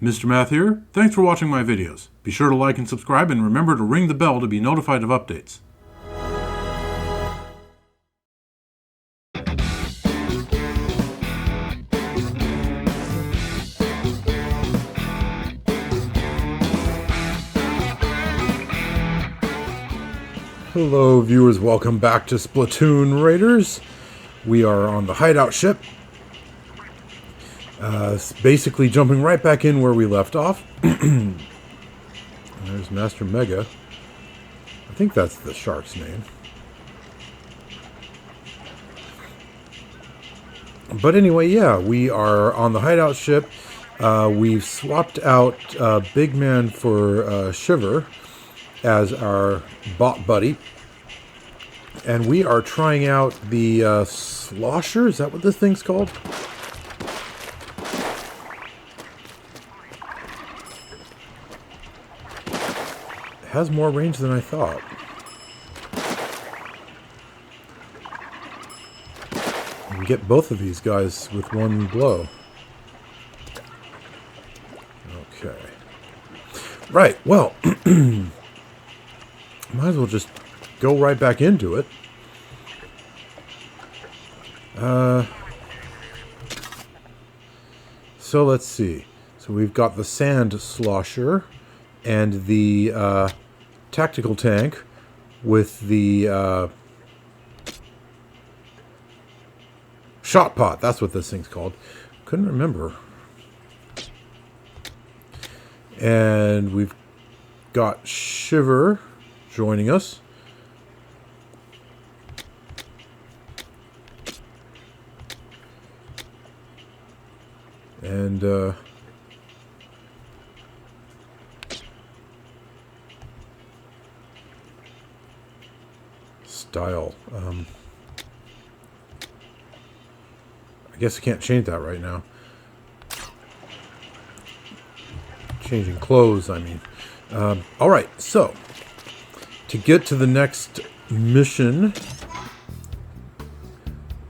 Mr. Math here. Thanks for watching my videos. Be sure to like and subscribe and remember to ring the bell to be notified of updates. Hello viewers, welcome back to Splatoon Raiders. We are on the hideout ship. Basically jumping right back in where we left off. There's Master Mega. I think that's the shark's name. But anyway, yeah, we are on the hideout ship. We've swapped out Big Man for Shiver as our bot buddy. And we are trying out the Slosher. Is that what this thing's called? It has more range than I thought. You can get both of these guys with one blow. Okay. Right, well, might as well just go right back into it. So let's see. So we've got the Sand Slosher and the tactical tank with the shot pot. That's what this thing's called. Couldn't remember. And we've got Shiver joining us. And style. I guess I can't change that right now. Changing clothes, I mean. Alright, so to get to the next mission,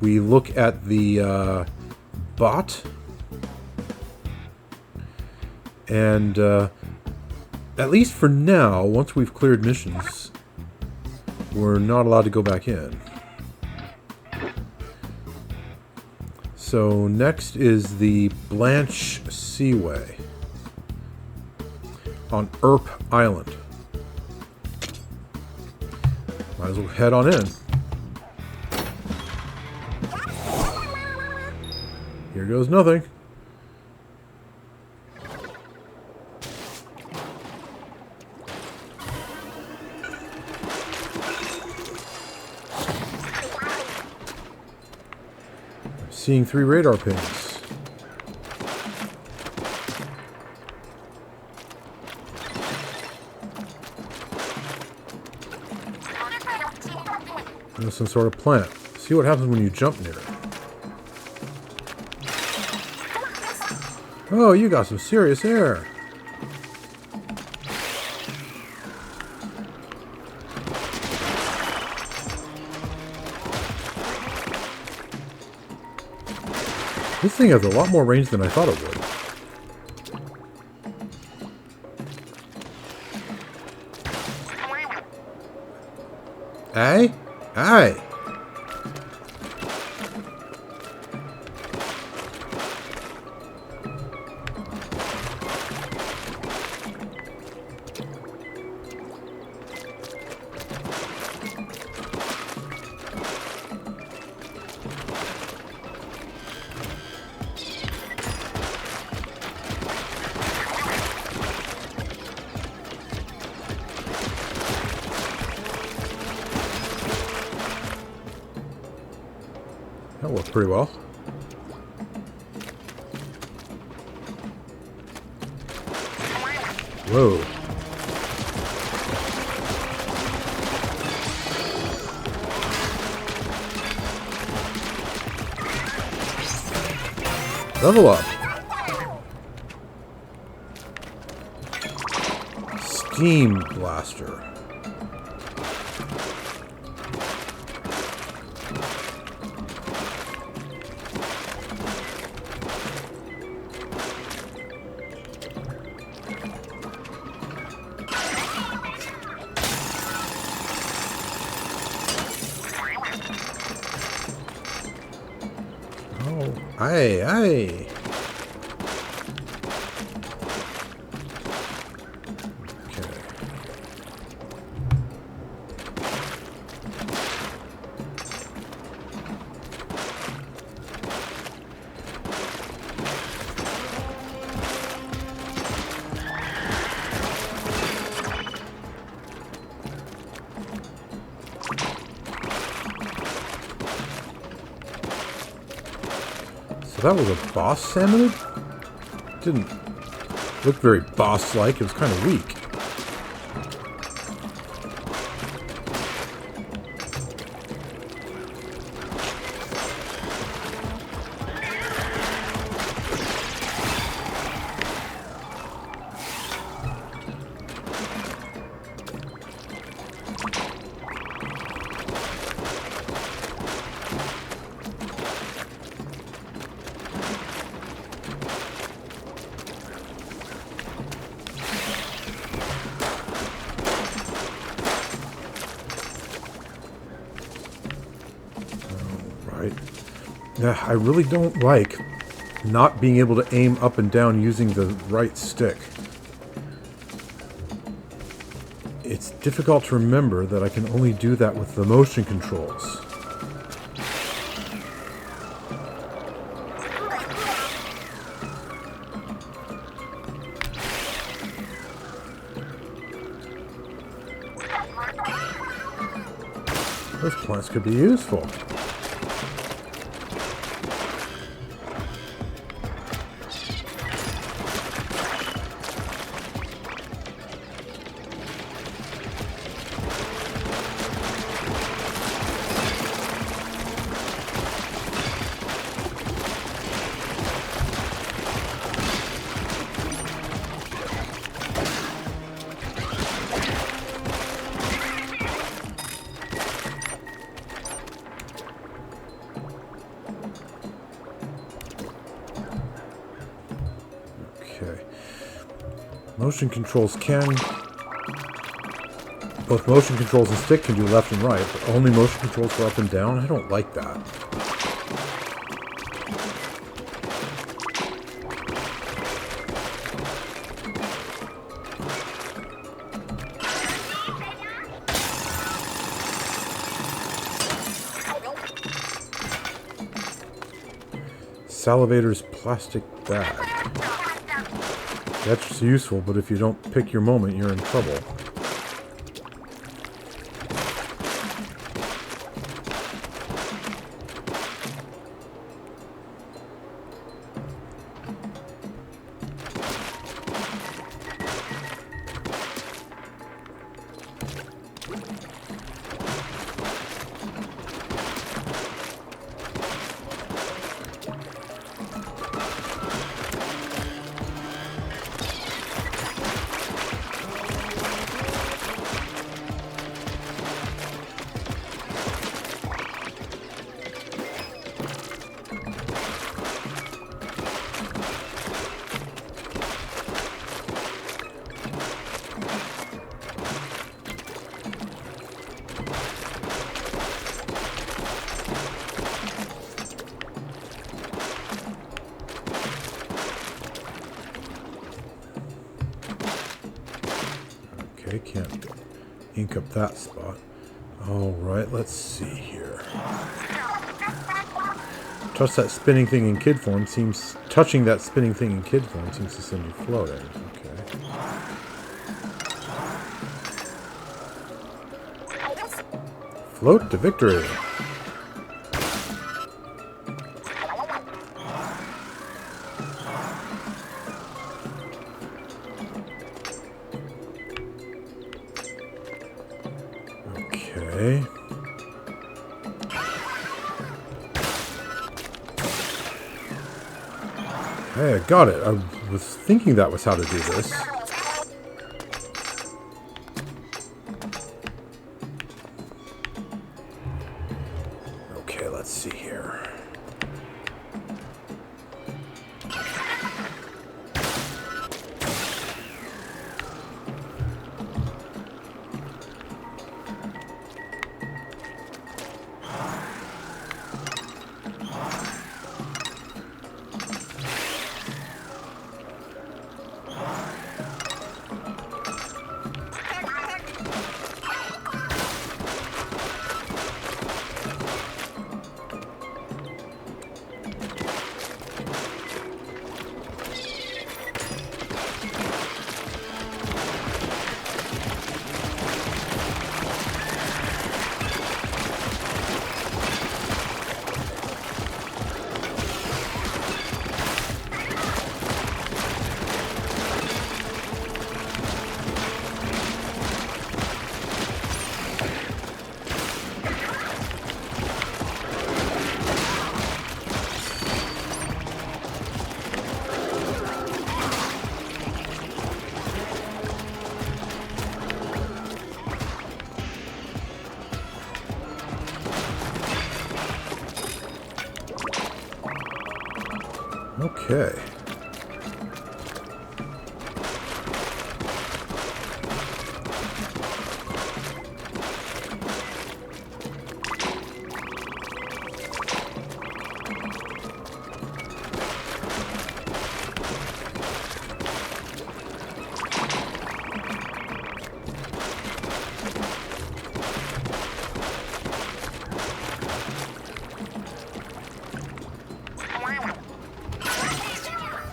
we look at the bot. And at least for now, once we've cleared missions, we're not allowed to go back in. So next is the Blanche Seaway on Erp Island. Might as well head on in. Here goes nothing. Seeing 3 radar pings. There's some sort of plant. See what happens when you jump near it. Oh, you got some serious air. This thing has a lot more range than I thought it would. Hey? Hey! That worked pretty well. Whoa. Level up. Steam Blaster. Aye, aye. Okay. So that was a boss salmonid? Didn't look very boss-like. It was kind of weak. Right. Yeah, I really don't like not being able to aim up and down using the right stick. It's difficult to remember that I can only do that with the motion controls. Those plants could be useful. Okay. Motion controls both motion controls and stick can do left and right, but only motion controls for up and down? I don't like that. Salivator's plastic bag. That's useful, but if you don't pick your moment, you're in trouble. Okay, can't ink up that spot. Alright, let's see here. Touching that spinning thing in kid form seems to send you floating. Okay. Float to victory. Okay. Hey, I got it. I was thinking that was how to do this. Okay, let's see here. Okay.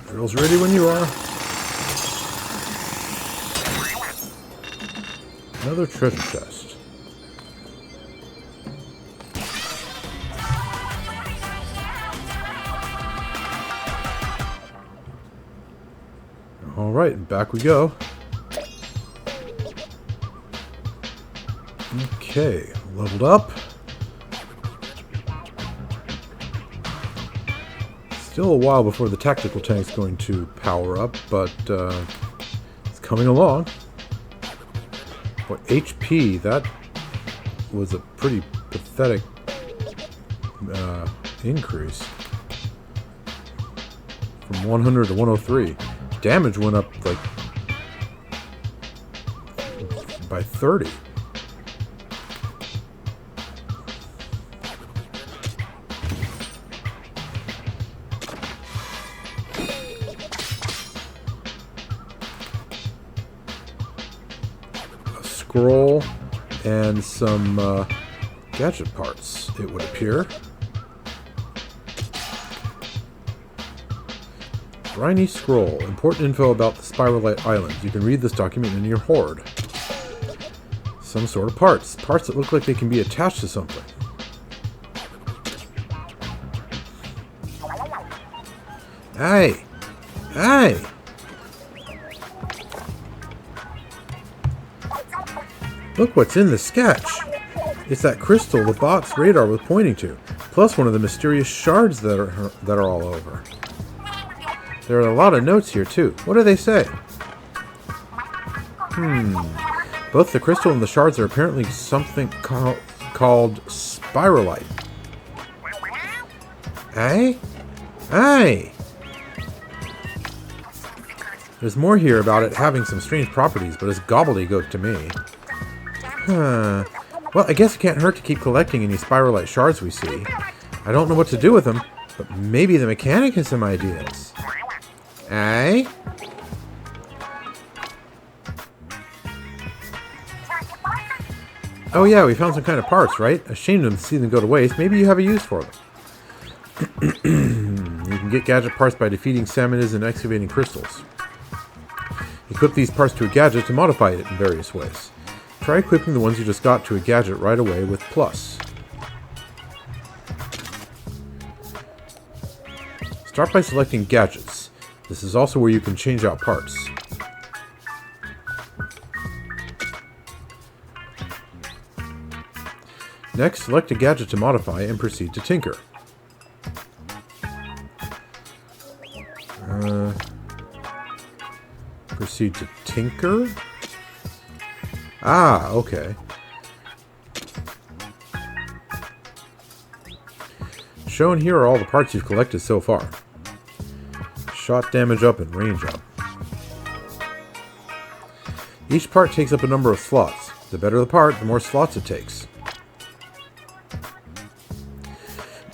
Drill's ready when you are. Another treasure chest. Alright, back we go. Okay, leveled up. Still a while before the tactical tank's going to power up, but it's coming along. What, HP, that was a pretty pathetic increase. From 100 to 103. Damage went up like by 30. Scroll and some gadget parts, it would appear. Briny Scroll. Important info about the Spirahlite Islands. You can read this document in your hoard. Some sort of parts. Parts that look like they can be attached to something. Hey! Hey! Look what's in the sketch. It's that crystal the bot's radar was pointing to, plus one of the mysterious shards that are all over. There are a lot of notes here too. What do they say? Both the crystal and the shards are apparently something called Spirahlite. Eh? Hey! There's more here about it having some strange properties, but it's gobbledygook to me. Well, I guess it can't hurt to keep collecting any Spirahlite shards we see. I don't know what to do with them, but maybe the mechanic has some ideas. Eh? Oh yeah, we found some kind of parts, right? Ashamed to see them go to waste. Maybe you have a use for them. You can get gadget parts by defeating Salmonids and excavating crystals. Equip these parts to a gadget to modify it in various ways. Try equipping the ones you just got to a gadget right away with plus. Start by selecting gadgets. This is also where you can change out parts. Next, select a gadget to modify and proceed to tinker. Proceed to tinker? Ah, okay. Shown here are all the parts you've collected so far. Shot damage up and range up. Each part takes up a number of slots. The better the part, the more slots it takes.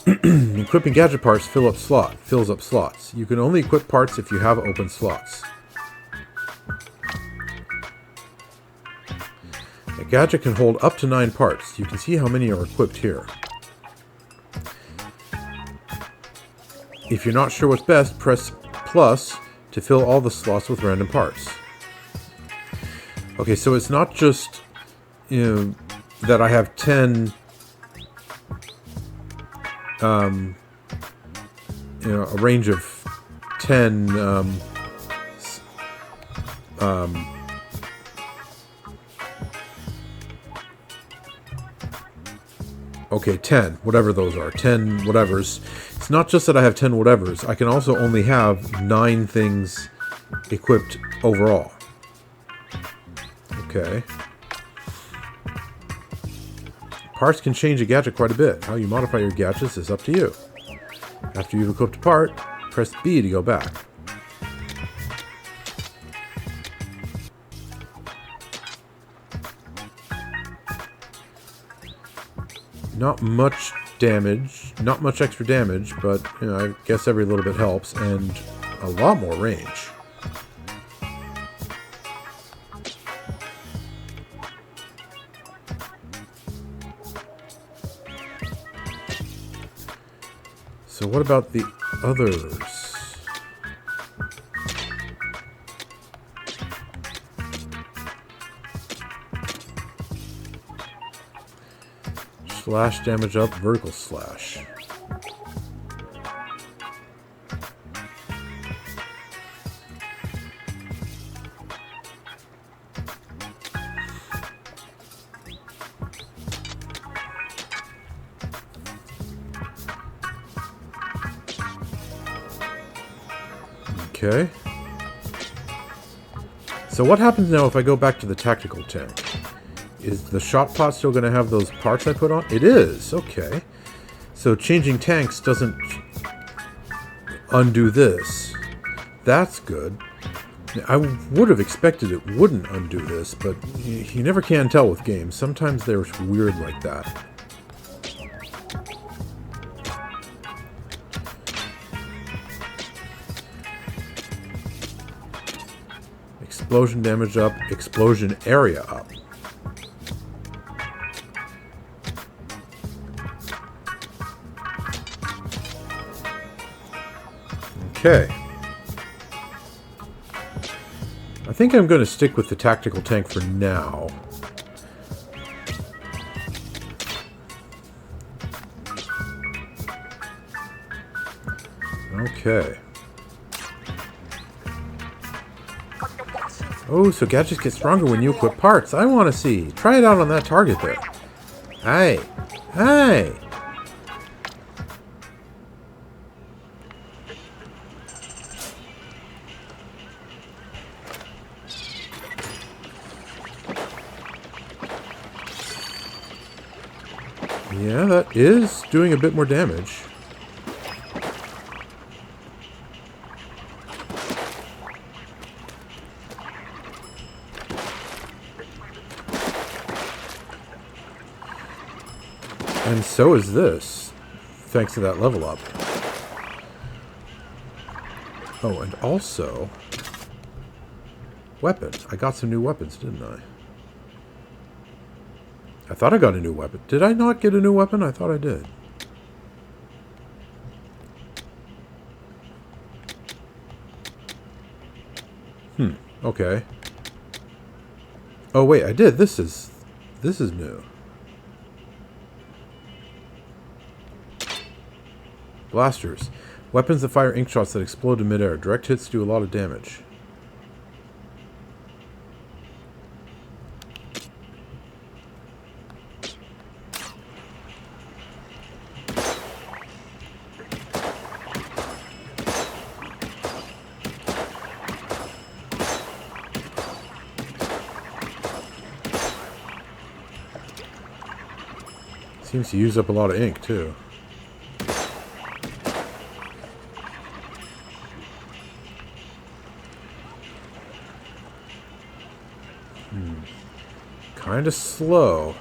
Equipping gadget parts fills up slots. You can only equip parts if you have open slots. A gadget can hold up to 9 parts. You can see how many are equipped here. If you're not sure what's best, press plus to fill all the slots with random parts. Okay, so it's not just, that I have 10, a range of 10, okay, 10, whatever those are, 10 whatevers. It's not just that I have 10 whatevers. I can also only have 9 things equipped overall. Okay. Parts can change a gadget quite a bit. How you modify your gadgets is up to you. After you've equipped a part, press B to go back. Not much damage, not much extra damage, but you know, I guess every little bit helps, and a lot more range. So what about the others? Slash damage up, vertical slash. Okay. So what happens now if I go back to the tactical tank? Is the shot pot still going to have those parts I put on? It is. Okay. So changing tanks doesn't undo this. That's good. I would have expected it wouldn't undo this, but you never can tell with games. Sometimes they're weird like that. Explosion damage up, explosion area up. Okay. I think I'm going to stick with the tactical tank for now. Okay. Oh, so gadgets get stronger when you equip parts. I want to see. Try it out on that target there. Hey. Hey. Yeah, that is doing a bit more damage. And so is this, thanks to that level up. Oh, and also, weapon. I got some new weapons, didn't I? I thought I got a new weapon. Did I not get a new weapon? I thought I did. Okay. Oh wait, I did. This is new. Blasters. Weapons that fire ink shots that explode in midair. Direct hits do a lot of damage. Seems to use up a lot of ink, too. Kind of slow.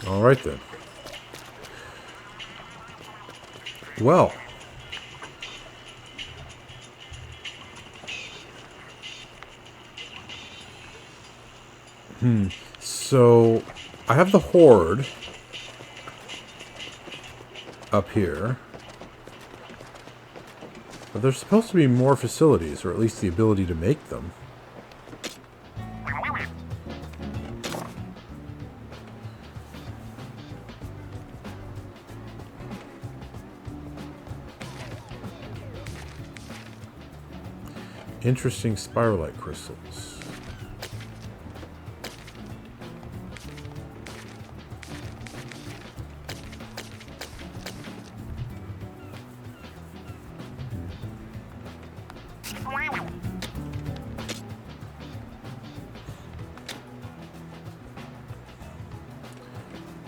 All right then. Well. So, I have the Horde up here. But there's supposed to be more facilities, or at least the ability to make them. Interesting spiralite crystals.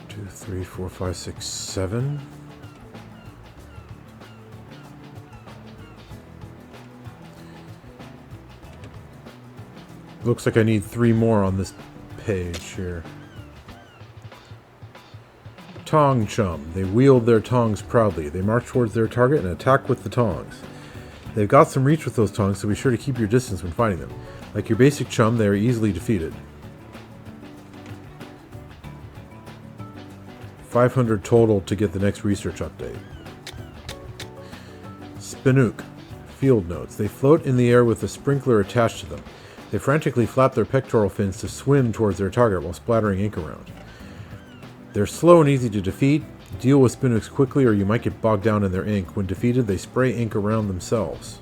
Two, 3, 4, 5, 6, 7. Looks like I need 3 more on this page here. Tong chum. They wield their tongs proudly. They march towards their target and attack with the tongs. They've got some reach with those tongs, so be sure to keep your distance when fighting them. Like your basic chum, they are easily defeated. 500 total to get the next research update. Spinook. Field notes. They float in the air with a sprinkler attached to them. They frantically flap their pectoral fins to swim towards their target while splattering ink around. They're slow and easy to defeat. Deal with Spinooks quickly or you might get bogged down in their ink. When defeated, they spray ink around themselves.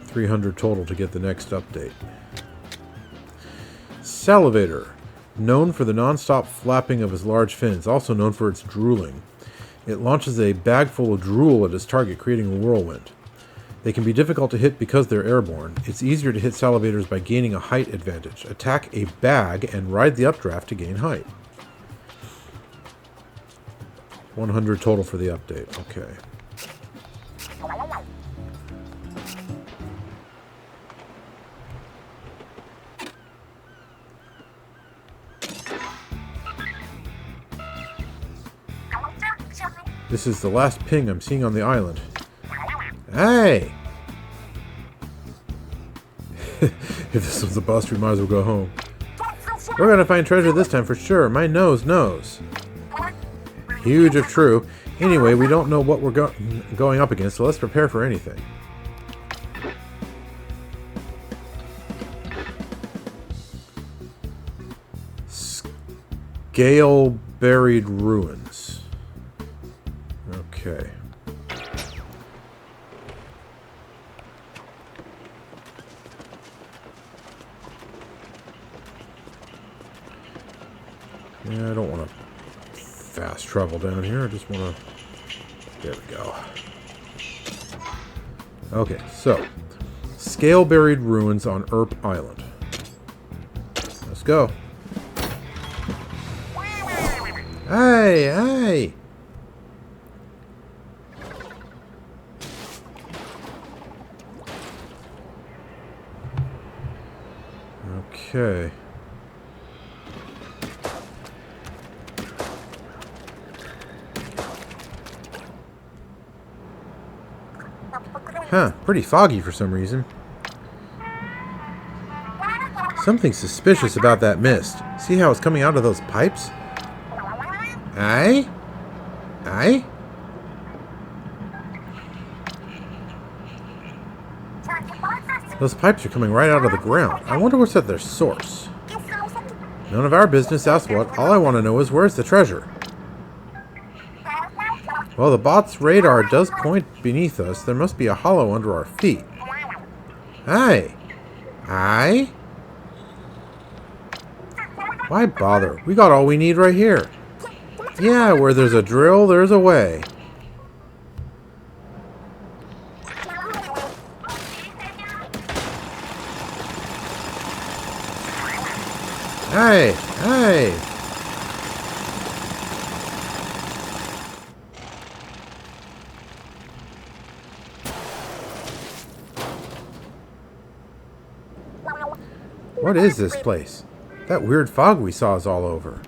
300 total to get the next update. Salivator. Known for the non-stop flapping of his large fins, also known for its drooling. It launches a bag full of drool at its target, creating a whirlwind. They can be difficult to hit because they're airborne. It's easier to hit salivators by gaining a height advantage. Attack a bag and ride the updraft to gain height. 100 total for the update. Okay. This is the last ping I'm seeing on the island. Hey! If this was a bust, we might as well go home. We're gonna find treasure this time for sure. My nose knows. Huge if true. Anyway, we don't know what we're going up against, so let's prepare for anything. Scale-buried ruins. Okay. Yeah, I don't want to fast travel down here. I just want to... There we go. Okay, so. Scale-buried ruins on Earp Island. Let's go. Hey, hey! Okay. Huh, pretty foggy for some reason. Something suspicious about that mist. See how it's coming out of those pipes? Aye? Aye? Those pipes are coming right out of the ground. I wonder what's at their source. None of our business, that's what. All I want to know is where's the treasure? Well, the bot's radar does point beneath us. There must be a hollow under our feet. Aye. Aye? Why bother? We got all we need right here. Yeah, where there's a drill, there's a way. Hey, hey. What is this place? That weird fog we saw is all over.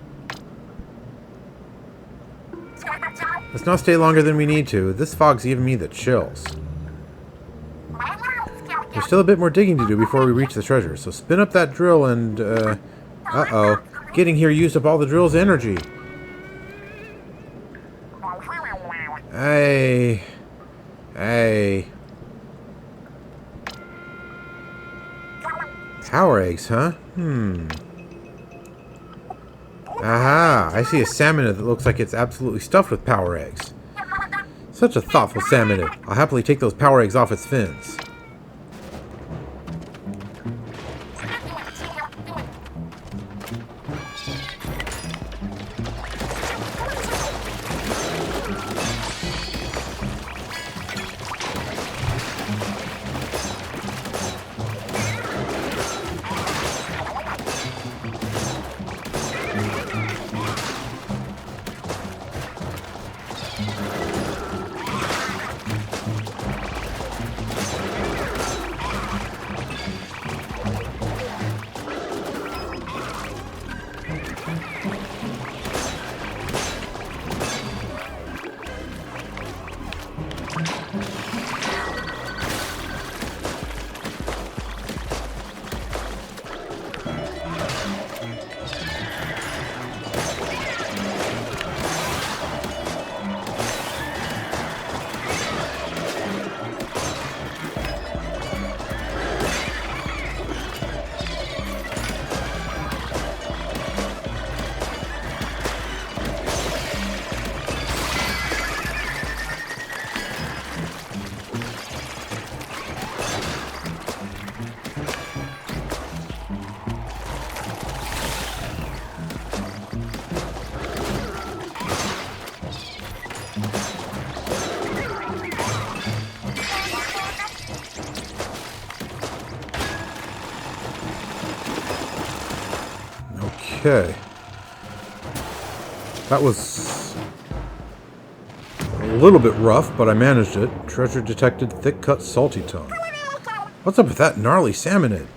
Let's not stay longer than we need to. This fog's giving me the chills. There's still a bit more digging to do before we reach the treasure, so spin up that drill and, uh-oh. Getting here used up all the drill's energy. Hey. Hey. Power eggs, huh? Aha! I see a salmonid that looks like it's absolutely stuffed with power eggs. Such a thoughtful salmonid. I'll happily take those power eggs off its fins. Okay. That was a little bit rough, but I managed it. Treasure detected, thick-cut salty tongue. What's up with that gnarly salmonid?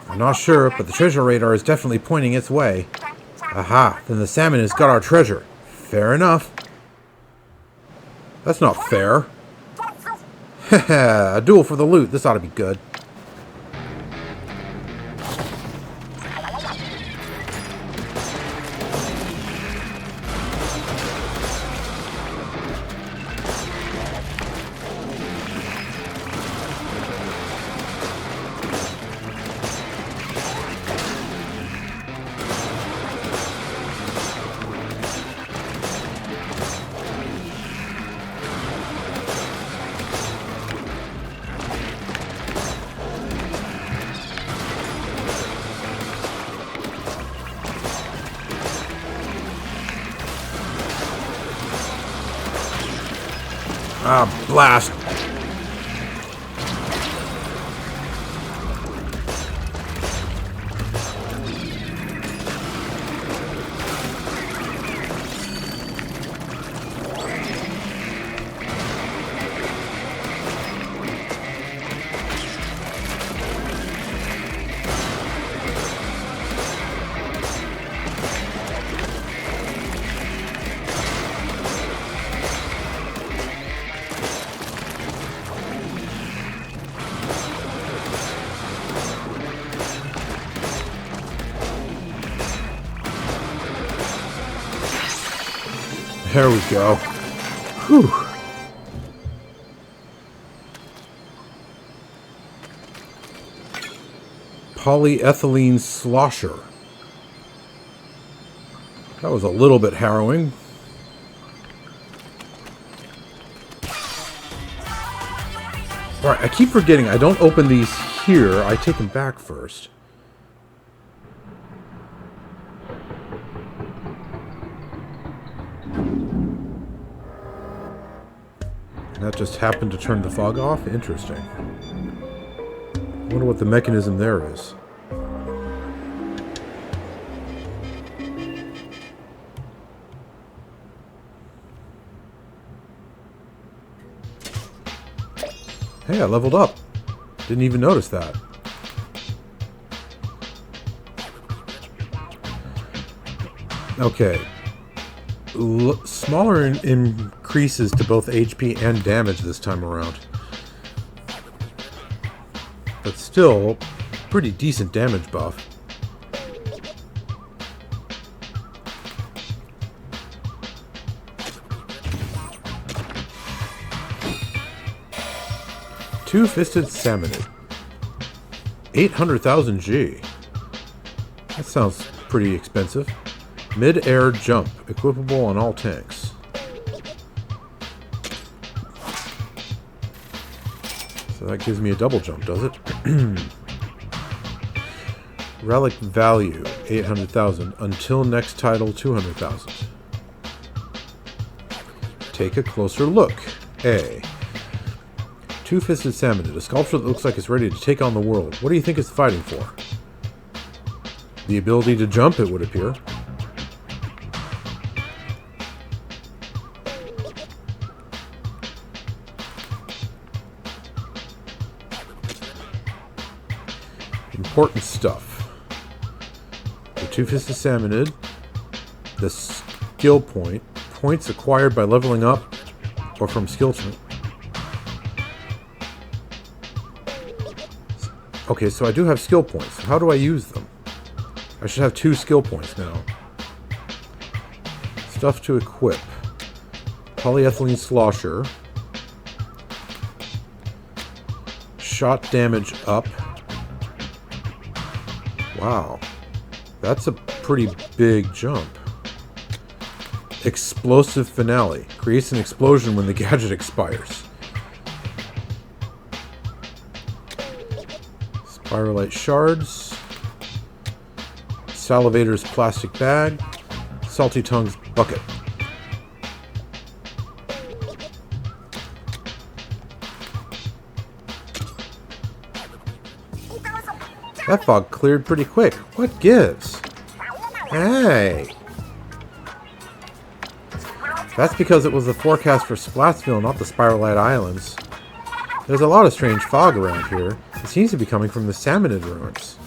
I'm not sure, but the treasure radar is definitely pointing its way. Aha, then the salmon has got our treasure. Fair enough. That's not fair. Haha, a duel for the loot. This ought to be good. Ah, blast. There we go. Whew. Polyethylene slosher. That was a little bit harrowing. Alright, I keep forgetting I don't open these here. I take them back first. That just happened to turn the fog off? Interesting. I wonder what the mechanism there is. Hey, I leveled up. Didn't even notice that. Okay. Smaller increases to both HP and damage this time around. But still, pretty decent damage buff. Two-fisted Salmonid. 800,000 G. That sounds pretty expensive. Mid-air jump, equipable on all tanks. So that gives me a double jump, does it? Relic value, 800,000. Until next title, 200,000. Take a closer look. A. Two-fisted Salmonid, a sculpture that looks like it's ready to take on the world. What do you think it's fighting for? The ability to jump, it would appear. Important stuff. The Two-Fisted Salmonid, the skill point, points acquired by leveling up or from skill point. Okay, so I do have skill points. How do I use them? I should have 2 skill points now. Stuff to equip. Polyethylene slosher. Shot damage up. Wow, that's a pretty big jump. Explosive finale. Creates an explosion when the gadget expires. Spirahlite shards. Salivator's plastic bag. Salty tongue's bucket. That fog cleared pretty quick. What gives? Hey! That's because it was the forecast for Splatsville, not the Spirahlite Islands. There's a lot of strange fog around here. It seems to be coming from the Salmonid ruins.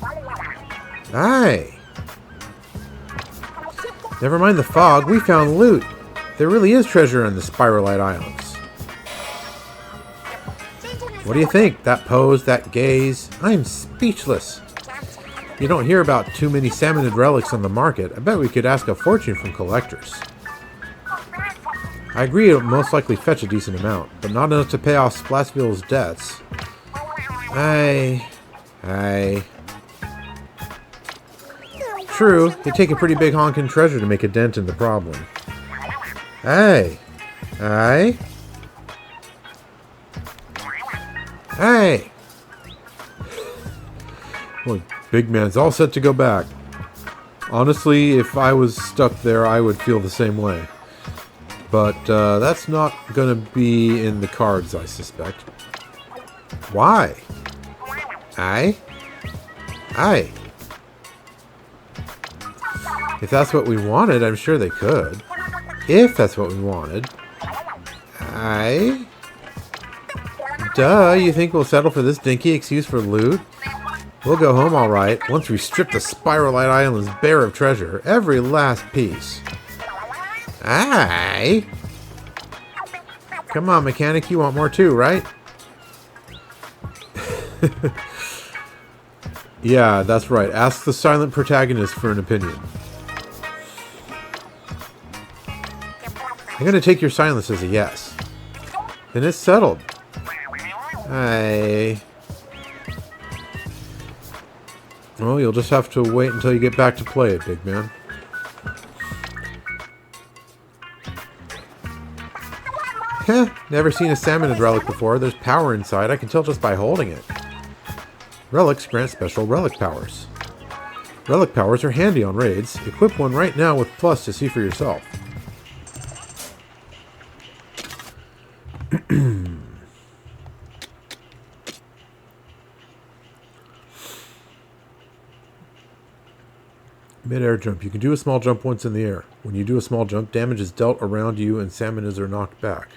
Hey! Never mind the fog, we found loot. There really is treasure in the Spirahlite Islands. What do you think? That pose, that gaze? I'm speechless. You don't hear about too many Salmonid relics on the market. I bet we could ask a fortune from collectors. I agree it will most likely fetch a decent amount, but not enough to pay off Splatsville's debts. Aye. True, it'd take a pretty big honkin' treasure to make a dent in the problem. Hey! Boy, Big Man's all set to go back. Honestly, if I was stuck there, I would feel the same way. But that's not going to be in the cards, I suspect. Why? Aye? If that's what we wanted, I'm sure they could. If that's what we wanted. Aye? Duh, you think we'll settle for this dinky excuse for loot? We'll go home alright, once we strip the Spirahlite Islands bare of treasure. Every last piece. Aye? Come on, mechanic, you want more too, right? Yeah, that's right. Ask the silent protagonist for an opinion. I'm going to take your silence as a yes. Then it's settled. Aye. Well, you'll just have to wait until you get back to play it, big man. Heh, never seen a Salmonid relic before. There's power inside. I can tell just by holding it. Relics grant special relic powers. Relic powers are handy on raids. Equip one right now with plus to see for yourself. Mid-air jump. You can do a small jump once in the air. When you do a small jump, damage is dealt around you and Salmonids are knocked back.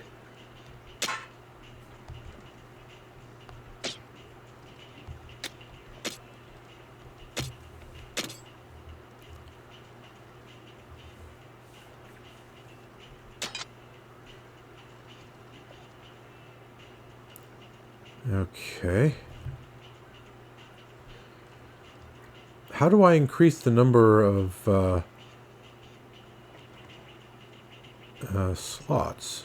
Okay. How do I increase the number of slots?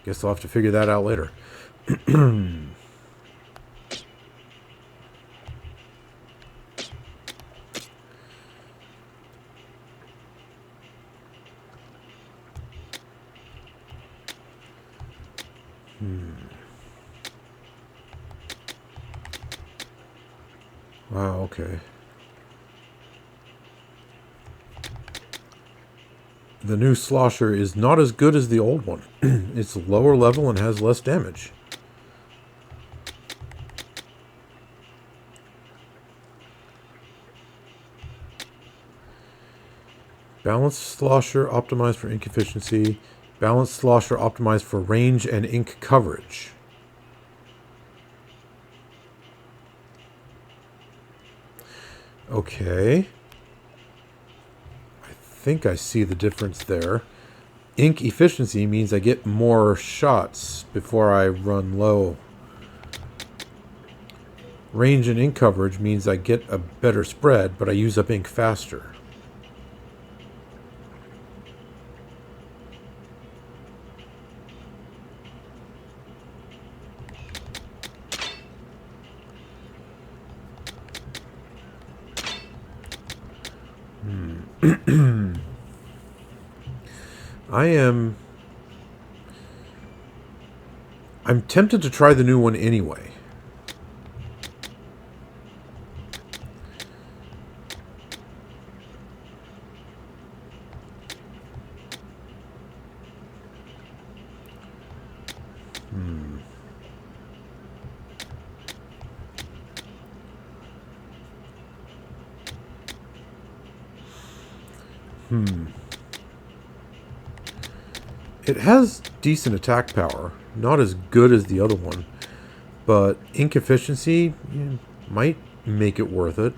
Guess I'll have to figure that out later. Wow, okay. The new slosher is not as good as the old one. It's lower level and has less damage. Balanced slosher optimized for ink efficiency. Balanced slosher optimized for range and ink coverage. Okay. I think I see the difference there. Ink efficiency means I get more shots before I run low. Range and ink coverage means I get a better spread, but I use up ink faster. I'm tempted to try the new one anyway. It has decent attack power. Not as good as the other one. But ink efficiency might make it worth it.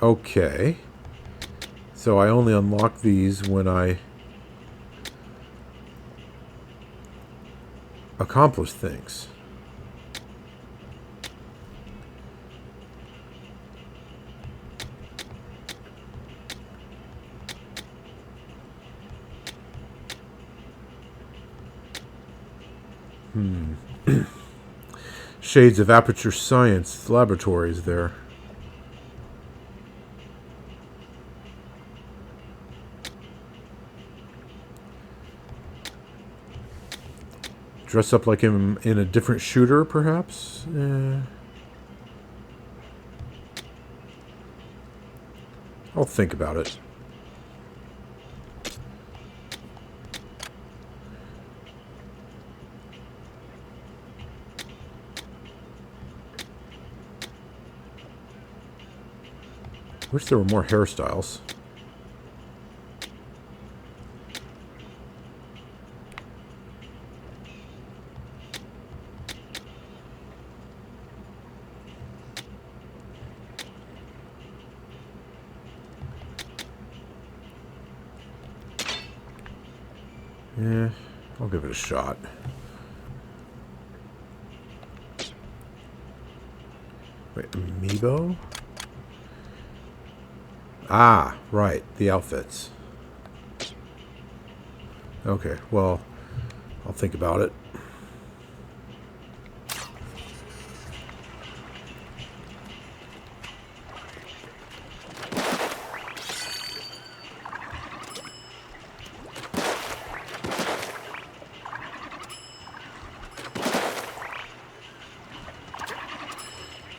Okay. So I only unlock these when I accomplish things. Shades of Aperture Science Laboratories there. Dress up like him in a different shooter, perhaps? I'll think about it. Wish there were more hairstyles. Yeah, I'll give it a shot. Wait, amiibo? Ah, right, the outfits. Okay, well, I'll think about it.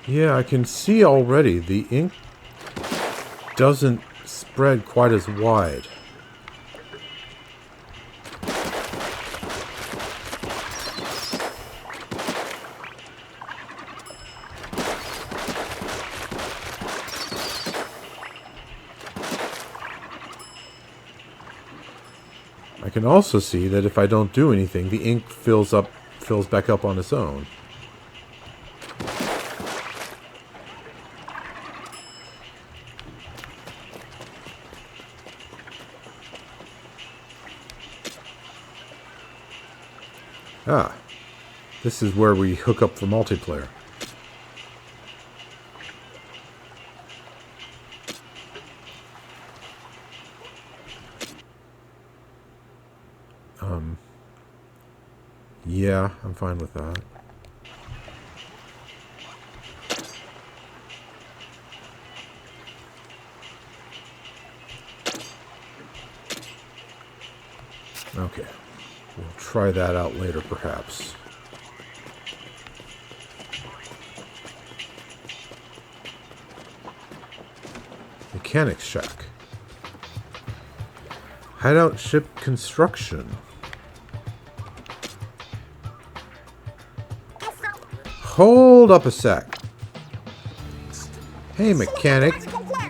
Yeah, I can see already the ink doesn't spread quite as wide. I can also see that if I don't do anything, the ink fills back up on its own. Ah, this is where we hook up for multiplayer. Yeah, I'm fine with that. Okay. We'll try that out later, perhaps. Mechanics shack. Hideout ship construction. Hold up a sec. Hey, mechanic.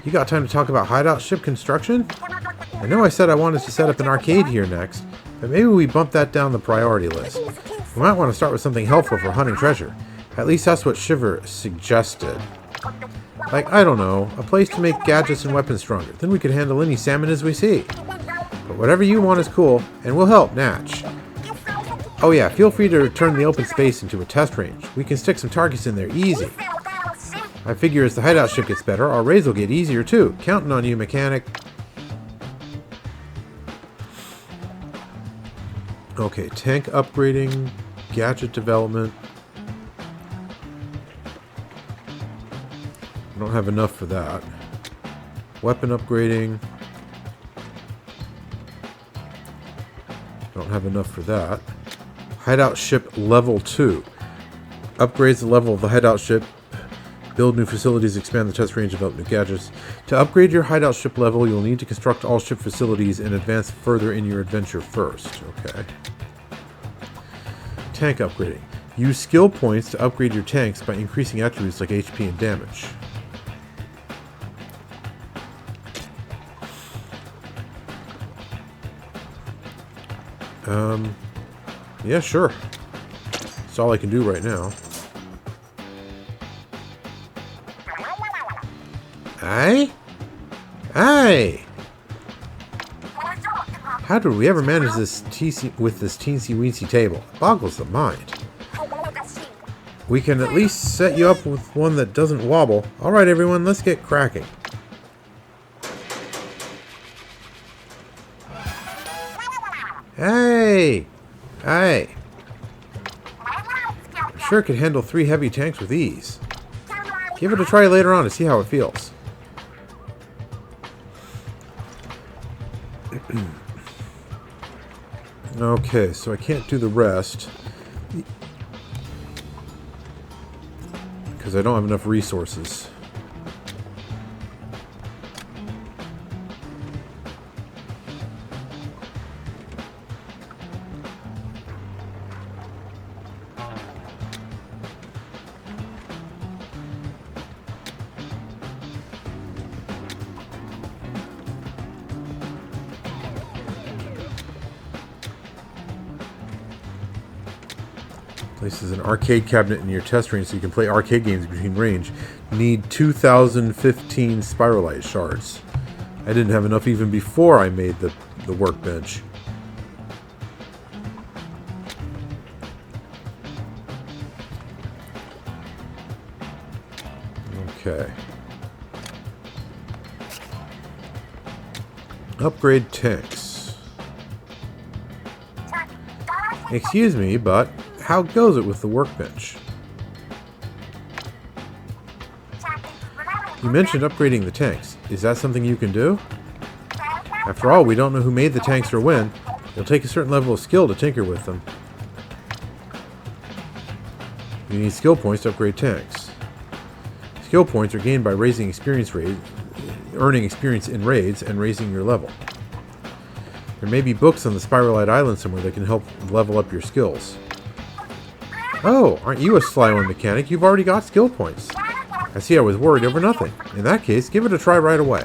You got time to talk about hideout ship construction? I know I said I wanted to set up an arcade here next, but maybe we bump that down the priority list. We might want to start with something helpful for hunting treasure. At least that's what Shiver suggested. Like, I don't know, a place to make gadgets and weapons stronger. Then we could handle any salmonids we see. But whatever you want is cool, and we'll help, Natch. Oh yeah, feel free to turn the open space into a test range. We can stick some targets in there easy. I figure as the hideout ship gets better, our raids will get easier too. Counting on you, mechanic. Okay, tank upgrading, gadget development. I don't have enough for that. Weapon upgrading. Don't have enough for that. Hideout ship level 2. Upgrades the level of the hideout ship Build new facilities, expand the test range, develop new gadgets. To upgrade your hideout ship level, you'll need to construct all ship facilities and advance further in your adventure first. Okay. Tank upgrading. Use skill points to upgrade your tanks by increasing attributes like HP and damage. Yeah, sure. That's all I can do right now. Aye? Aye! How did we ever manage this with this teensy-weensy table? It boggles the mind. We can at least set you up with one that doesn't wobble. Alright everyone, let's get cracking. Hey! Hey! I'm sure it could handle 3 heavy tanks with ease. Give it a try later on to see how it feels. Okay, so I can't do the rest because I don't have enough resources. Places an arcade cabinet in your test range so you can play arcade games between range. Need 2015 Spirahlite shards. I didn't have enough even before I made the workbench. Okay. Upgrade tanks. Excuse me, but how goes it with the workbench? You mentioned upgrading the tanks. Is that something you can do? After all, we don't know who made the tanks or when. It'll take a certain level of skill to tinker with them. You need skill points to upgrade tanks. Skill points are gained by raising earning experience in raids and raising your level. There may be books on the Spirahlite Islands somewhere that can help level up your skills. Oh, aren't you a sly one mechanic? You've already got skill points. I see I was worried over nothing. In that case, give it a try right away.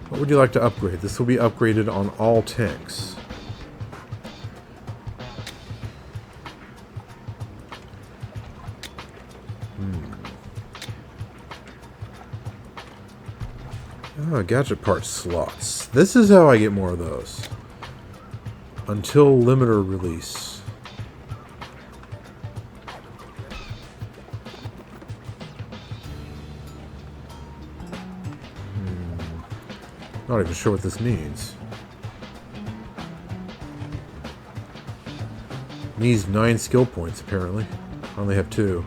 What would you like to upgrade? This will be upgraded on all tanks. Oh, gadget parts slots. This is how I get more of those. Until limiter release. Not even sure what this means. Needs 9 skill points, apparently. I only have 2.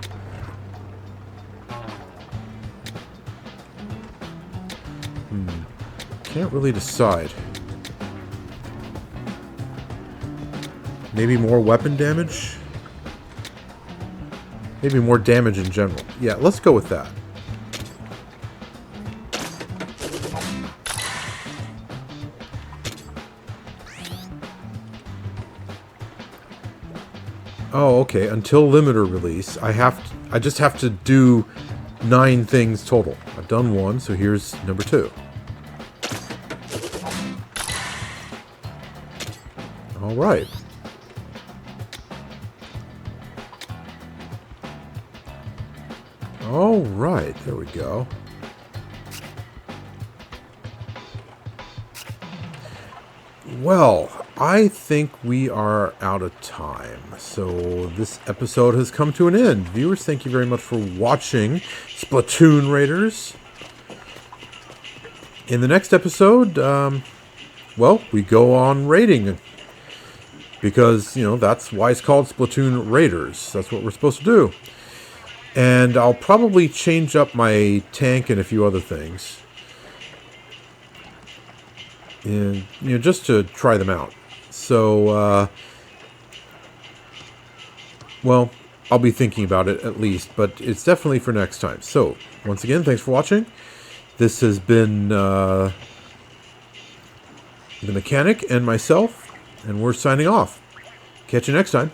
Can't really decide. Maybe more weapon damage? Maybe more damage in general. Yeah, let's go with that. Oh, okay. Until limiter release, I just have to do 9 things total. I've done 1, so here's number 2. All right. All right, there we go. Well, I think we are out of time. So this episode has come to an end. Viewers, thank you very much for watching Splatoon Raiders. In the next episode, well, we go on raiding. Because, you know, that's why it's called Splatoon Raiders. That's what we're supposed to do. And I'll probably change up my tank and a few other things. and just to try them out. So, well, I'll be thinking about it at least, but it's definitely for next time. So, once again, thanks for watching. This has been the Mechanic and myself, and we're signing off. Catch you next time.